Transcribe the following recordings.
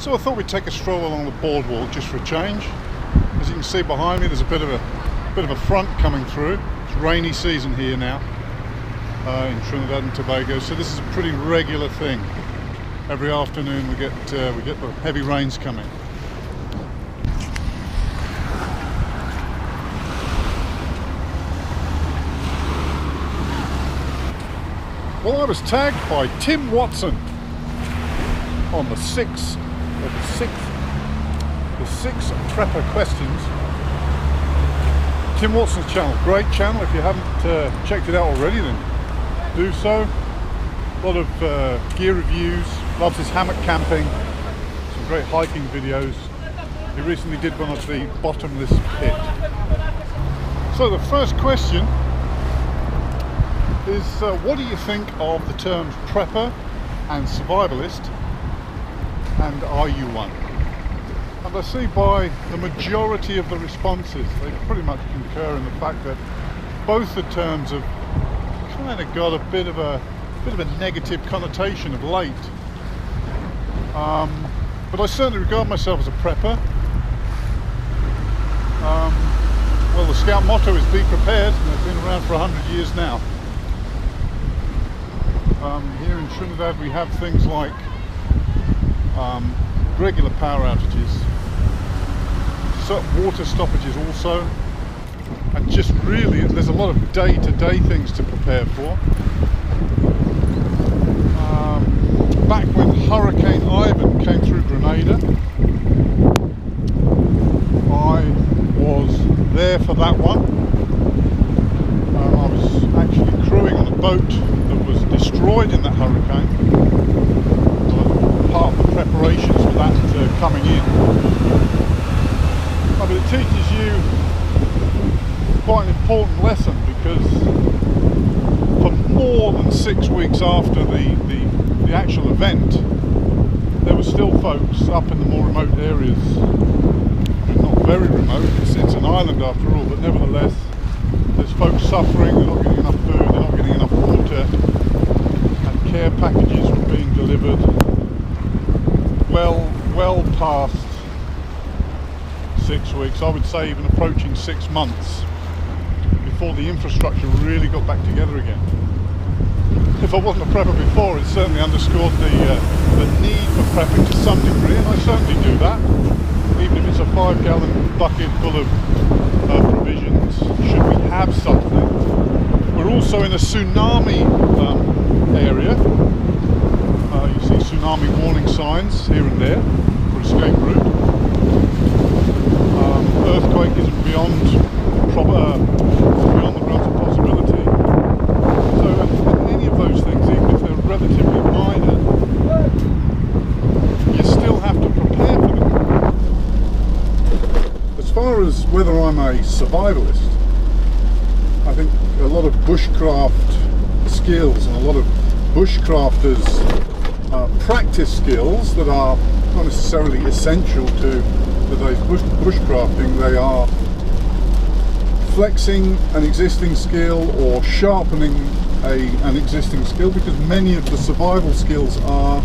So I thought we'd take a stroll along the boardwalk just for a change. As you can see behind me, there's a bit of a front coming through. It's rainy season here now in Trinidad and Tobago, so this is a pretty regular thing. Every afternoon we get the heavy rains coming. Well, I was tagged by Tim Watson on the six prepper questions. Tim Watson's channel, great channel. If you haven't checked it out already, then do so. A lot of gear reviews, loves his hammock camping, some great hiking videos. He recently did one of the bottomless pit. So the first question is, what do you think of the terms prepper and survivalist, and are you one? And I see by the majority of the responses, they pretty much concur in the fact that both the terms have kind of got a bit of a negative connotation of late. But I certainly regard myself as a prepper. Well, the Scout motto is be prepared, and it's been around for 100 years now. Here in Trinidad we have things like regular power outages, water stoppages also, and just really there's a lot of day-to-day things to prepare for. Back when Hurricane Ivan came through Grenada, I was there for that one. I was actually crewing on a boat that was destroyed in that hurricane. Part of the preparations for that coming in. But it teaches you quite an important lesson, because for more than 6 weeks after the actual event, there were still folks up in the more remote areas. Not very remote, it's an island after all, but nevertheless there's folks suffering. They're not getting enough food, they're not getting enough water, and care packages were being delivered well past 6 weeks, I would say even approaching 6 months, before the infrastructure really got back together again. If I wasn't a prepper before, it certainly underscored the need for prepping to some degree, and I certainly do that, even if it's a 5-gallon bucket full of provisions, should we have something. We're also in a tsunami area. You see tsunami warning signs here and there for escape route. Earthquake isn't beyond the realms of possibility. So any of those things, even if they're relatively minor, you still have to prepare for them. As far as whether I'm a survivalist, I think a lot of bushcraft skills and a lot of bushcrafters' practice skills that are not necessarily essential to today's bushcrafting, they are flexing an existing skill or sharpening an existing skill, because many of the survival skills are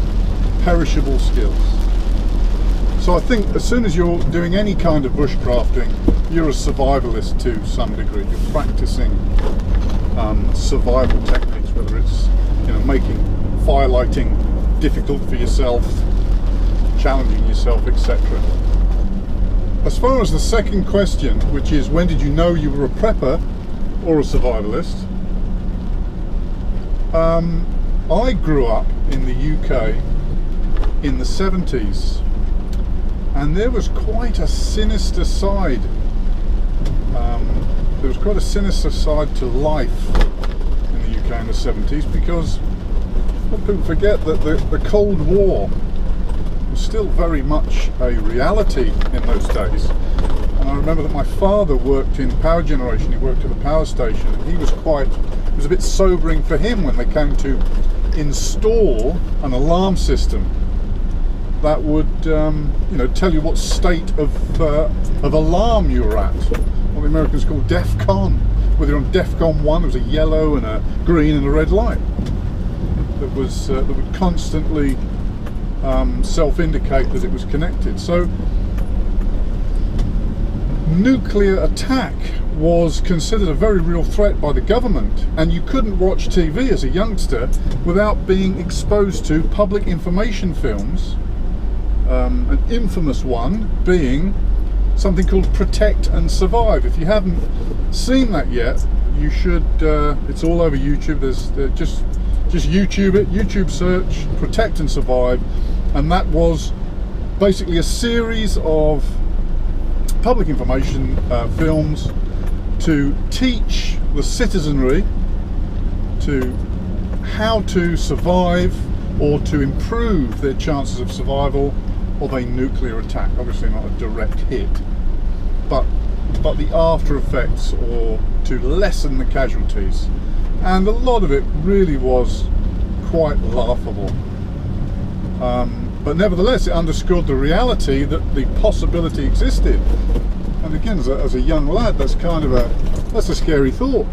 perishable skills. So I think as soon as you're doing any kind of bushcrafting, you're a survivalist to some degree. You're practicing survival techniques, whether it's making firelighting difficult for yourself, challenging yourself, etc. As far as the second question, which is when did you know you were a prepper or a survivalist, I grew up in the UK in the 70s, and there was quite a sinister side. There was quite a sinister side to life in the UK in the 70s, because people forget that the Cold War was still very much a reality in those days. And I remember that my father worked in power generation. He worked at the power station, and it was a bit sobering for him when they came to install an alarm system that would tell you what state of alarm you were at, what the Americans call DEFCON. Whether you're on DEFCON 1, there was a yellow and a green and a red light that would constantly self-indicate that it was connected. So nuclear attack was considered a very real threat by the government, and you couldn't watch TV as a youngster without being exposed to public information films, an infamous one being something called Protect and Survive. If you haven't seen that yet, you should. It's all over YouTube. There's just YouTube it, YouTube search Protect and Survive, and that was basically a series of public information films to teach the citizenry to how to survive or to improve their chances of survival of a nuclear attack. Obviously not a direct hit, but the after effects, or to lessen the casualties. And a lot of it really was quite laughable. But nevertheless, it underscored the reality that the possibility existed. And again, as a young lad, that's a scary thought.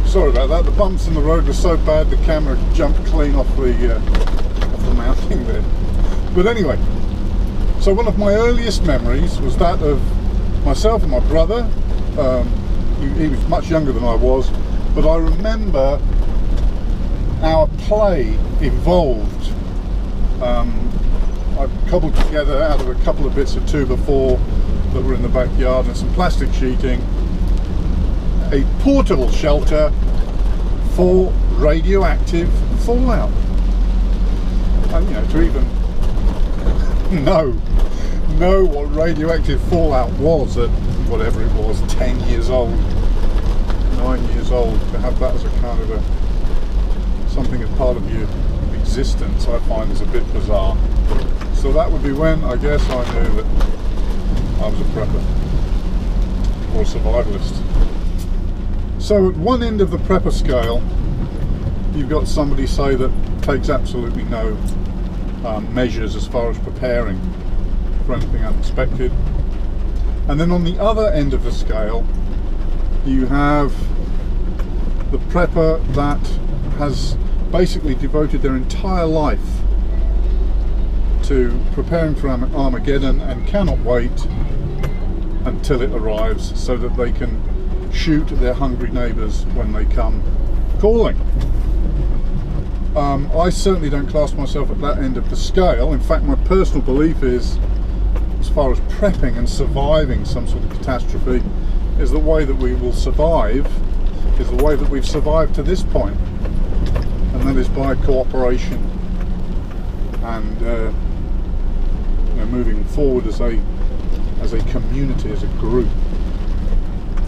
Sorry about that. The bumps in the road were so bad, the camera jumped clean off the mounting there. But anyway, so one of my earliest memories was that of myself and my brother. He was much younger than I was, but I remember our play involved. I cobbled together out of a couple of bits of 2x4 that were in the backyard and some plastic sheeting a portable shelter for radioactive fallout. And to even know what radioactive fallout was at whatever it was, 10 years old, 9 years old, to have that as a kind of something as part of your existence, I find is a bit bizarre. So that would be when I guess I knew that I was a prepper or a survivalist. So at one end of the prepper scale, you've got somebody, say, that takes absolutely no measures as far as preparing for anything unexpected. And then on the other end of the scale, you have the prepper that has basically devoted their entire life to preparing for Armageddon and cannot wait until it arrives so that they can shoot their hungry neighbours when they come calling. I certainly don't class myself at that end of the scale. In fact, my personal belief is, as far as prepping and surviving some sort of catastrophe, is the way that we will survive is the way that we've survived to this point, and that is by cooperation and moving forward as a community, as a group,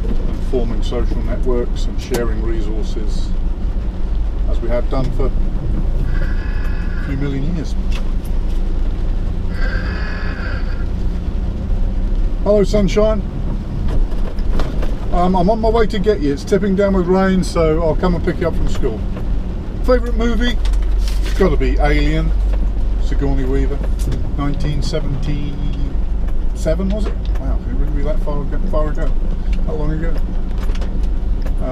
and forming social networks and sharing resources, as we have done for a few million years. Hello, sunshine. I'm on my way to get you. It's tipping down with rain, so I'll come and pick you up from school. Favourite movie? It's got to be Alien, Sigourney Weaver, 1977, was it? Wow, can it really be that far ago? How long ago?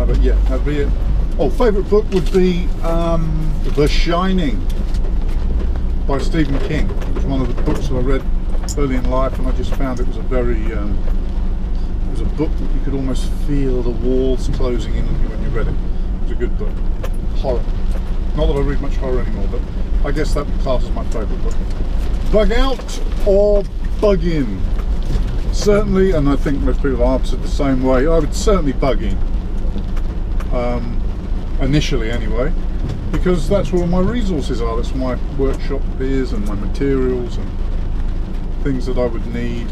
But yeah, that'd be it. Oh, favourite book would be The Shining by Stephen King. It was one of the books that I read early in life, and I just found it was a very it was a book that you could almost feel the walls closing in on you when you read it. It was a good book. Horror. Not that I read much horror anymore, but I guess that class is my favourite book. Bug out or bug in? Certainly, and I think most people answered the same way, I would certainly bug in. Initially anyway, because that's where all my resources are. That's where my workshop is, and my materials and things that I would need.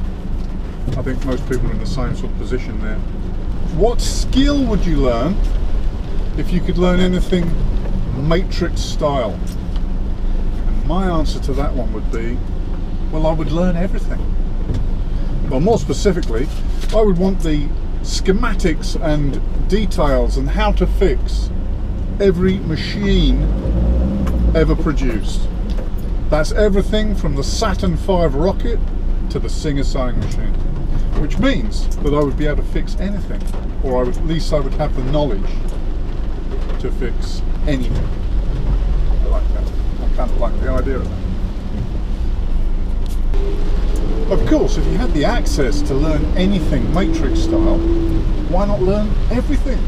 I think most people are in the same sort of position there. What skill would you learn if you could learn anything Matrix style? And my answer to that one would be, well, I would learn everything. Well, more specifically, I would want the schematics and details and how to fix every machine ever produced. That's everything from the Saturn V rocket to the Singer sewing machine, which means that I would be able to fix anything, or at least I would have the knowledge to fix anything. I like that. I kind of like the idea of that. course, if you had the access to learn anything matrix style, why not learn everything?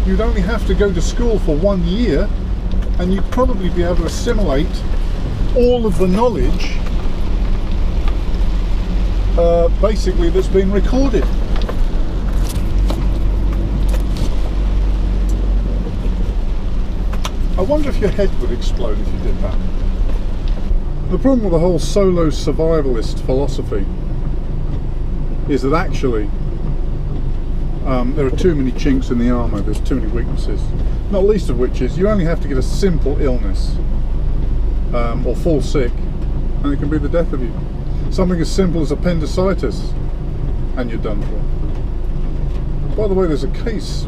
You'd only have to go to school for 1 year and you'd probably be able to assimilate all of the knowledge basically that's been recorded. I wonder if your head would explode if you did that. The problem with the whole solo survivalist philosophy is that actually there are too many chinks in the armour, there's too many weaknesses. Not least of which is you only have to get a simple illness or fall sick and it can be the death of you. Something as simple as appendicitis and you're done for. By the way, there's a case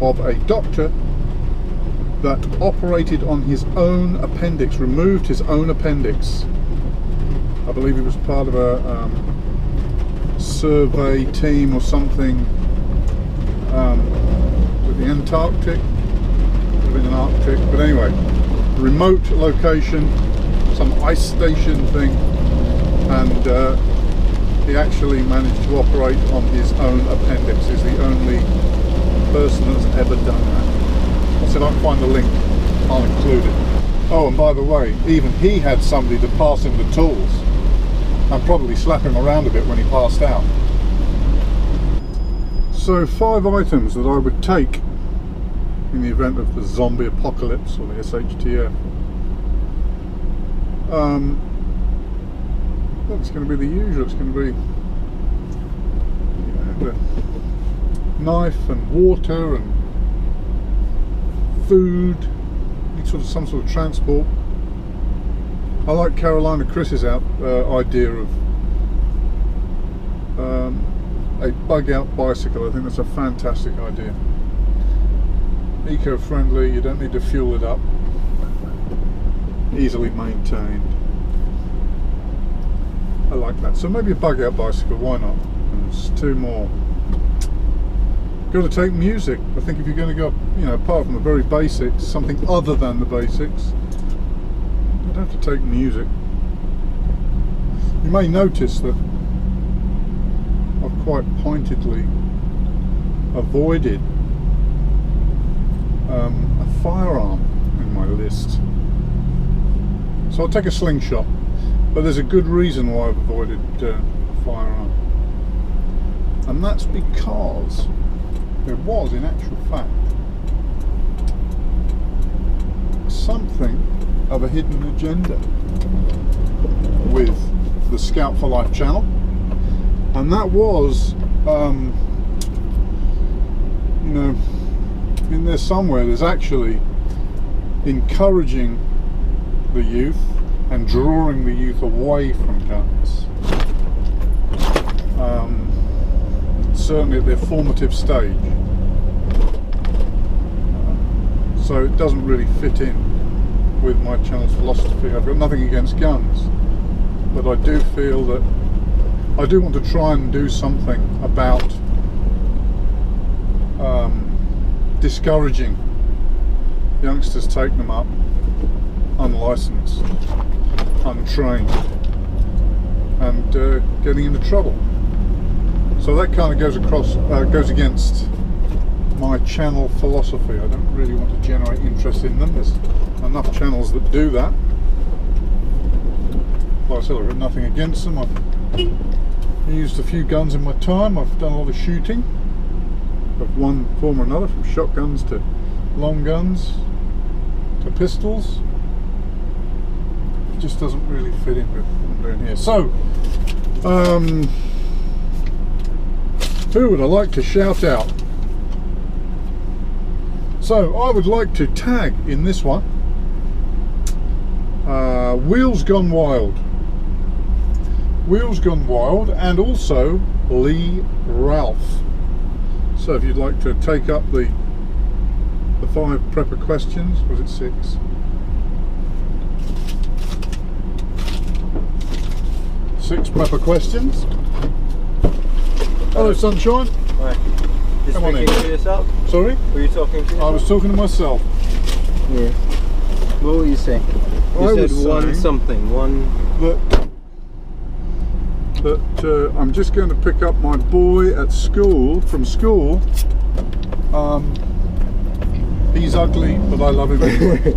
of a doctor that operated on his own appendix, removed his own appendix. I believe he was part of a survey team or something with the Antarctic, could have been an Arctic, but anyway, remote location, some ice station thing, and he actually managed to operate on his own appendix. He's the only person that's ever done that. I said I'll find the link, I'll include it. Oh, and by the way, even he had somebody to pass him the tools and probably slap him around a bit when he passed out. So 5 items that I would take in the event of the zombie apocalypse or the SHTF. Well, it's going to be the usual. It's going to be the knife and water and food, some sort of transport. I like Carolina Chris's idea of a bug-out bicycle. I think that's a fantastic idea. Eco-friendly, you don't need to fuel it up, easily maintained. I like that. So maybe a bug-out bicycle, why not? And there's 2 more. Got to take music. I think if you're going to go, apart from the very basics, something other than the basics, you'd have to take music. You may notice that I've quite pointedly avoided a firearm in my list. So I'll take a slingshot, but there's a good reason why I've avoided a firearm, and that's because there was, in actual fact, something of a hidden agenda with the Scout for Life channel, and that was, in there somewhere, there's actually encouraging the youth and drawing the youth away from guns. Certainly at their formative stage. So it doesn't really fit in with my channel's philosophy. I've got nothing against guns, but I do feel that I do want to try and do something about discouraging youngsters taking them up unlicensed, untrained, and getting into trouble. So that kind of goes against my channel philosophy. I don't really want to generate interest in them. There's enough channels that do that. Like I said, I've got nothing against them. I've used a few guns in my time. I've done a lot of shooting of one form or another, from shotguns to long guns to pistols. It just doesn't really fit in with what I'm doing here. So, who would I like to shout out? So I would like to tag in this one Wheels Gone Wild. Wheels Gone Wild, and also Lee Ralph. So if you'd like to take up the 5 prepper questions, was it 6? 6 prepper questions. Hello, sunshine. Hi. Just Come on speaking in. to yourself? Sorry? Were you talking to yourself? I was talking to myself. Yeah. What were you saying? You said one something. One. That that I'm just going to pick up my boy at school, from school. He's ugly, but I love him anyway.